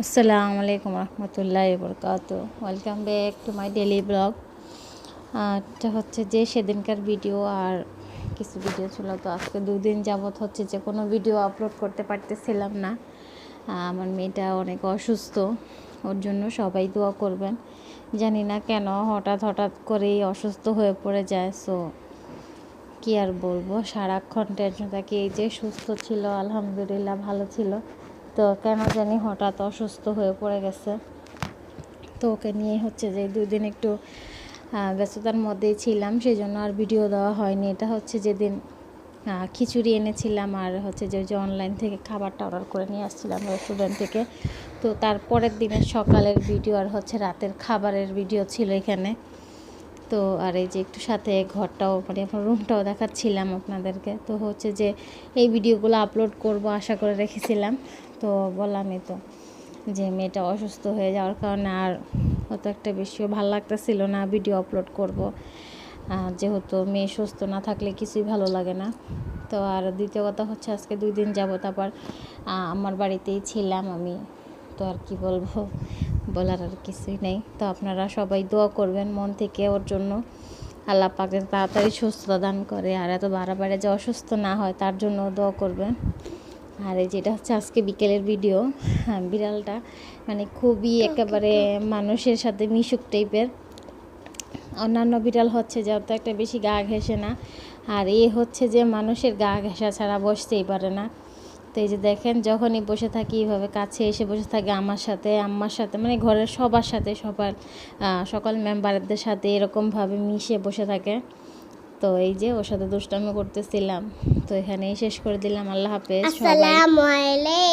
আসসালামু আলাইকুম রহমতুল্লাহি বরকাতুহু। Welcome back to my daily blog. এটা হচ্ছে যে সেদিনকার ভিডিও আর কিছু ভিডিও ছিল, তো আজকে 2 দিন যাবৎ হচ্ছে যে কোনো ভিডিও আপলোড করতে পারতেছিলাম না। আমার মেয়েটা অনেক অসুস্থ, ওর জন্য সবাই দোয়া করবেন। জানি না কেন হঠাৎ হঠাৎ করেই অসুস্থ হয়ে পড়ে যায়। সো কী আর বলবো, সারাক্ষণ টেনশন থাকে। এই যে সুস্থ ছিল, আলহামদুলিল্লাহ ভালো ছিল, তো কেন জানি হঠাৎ অসুস্থ হয়ে পড়ে গেছে। তো ওকে নিয়ে হচ্ছে যে 2 দিন একটু ব্যস্ততার মধ্যেই ছিলাম, সেই জন্য আর ভিডিও দেওয়া হয়নি। এটা হচ্ছে যেদিন খিচুড়ি এনেছিলাম আর হচ্ছে যে অনলাইন থেকে খাবারটা অর্ডার করে নিয়ে আসছিলাম রেস্টুরেন্ট থেকে। তো তারপরের দিনের সকালের ভিডিও আর হচ্ছে রাতের খাবারের ভিডিও ছিল এখানে। তো আর এই যে একটু সাথে ঘরটাও মানে আপনার রুমটাও দেখাচ্ছিলাম আপনাদেরকে। তো হচ্ছে যে এই ভিডিওগুলো আপলোড করব আশা করে রেখেছিলাম। তো বললামই তো যে মেয়েটা অসুস্থ হয়ে যাওয়ার কারণে আর অত একটা বেশিও ভালো লাগতেছিল না ভিডিও আপলোড করব, যেহেতু মেয়ে সুস্থ না থাকলে কিছুই ভালো লাগে না। তো আর দ্বিতীয় কথা হচ্ছে আজকে 2 দিন যাবত আবার আমার বাড়িতেই ছিলাম আমি। তো আর কি বলবো, বলার আর কিছুই নেই। তো আপনারা সবাই দোয়া করবেন মন থেকে ওর জন্য, আল্লাহ পাক যাতে তাড়াতাড়ি সুস্থতা দান করে আর এত বাড়াবাড়ি যে অসুস্থ না হয় তার জন্য দোয়া করবেন। আর এই যেটা হচ্ছে আজকে বিকেলের ভিডিও। বিড়ালটা মানে খুবই একেবারে মানুষের সাথে মিশুক টাইপের। অন্যান্য বিড়াল হচ্ছে যে অত একটা বেশি গা ঘেঁষে না, আর এ হচ্ছে যে মানুষের গা ঘেঁষা ছাড়া বসতেই পারে না। তো এই যে দেখেন, যখনই বসে থাকি এইভাবে কাছে এসে বসে থাকে আমার সাথে, আম্মার সাথে, মানে ঘরের সবার সাথে, সকল মেম্বারদের সাথে এরকমভাবে মিশে বসে থাকে। তো এই যে ওর সাথে দুষ্টামি করতেছিলাম। তো এখানেই শেষ করে দিলাম। আল্লাহ হাফেজ সবাই।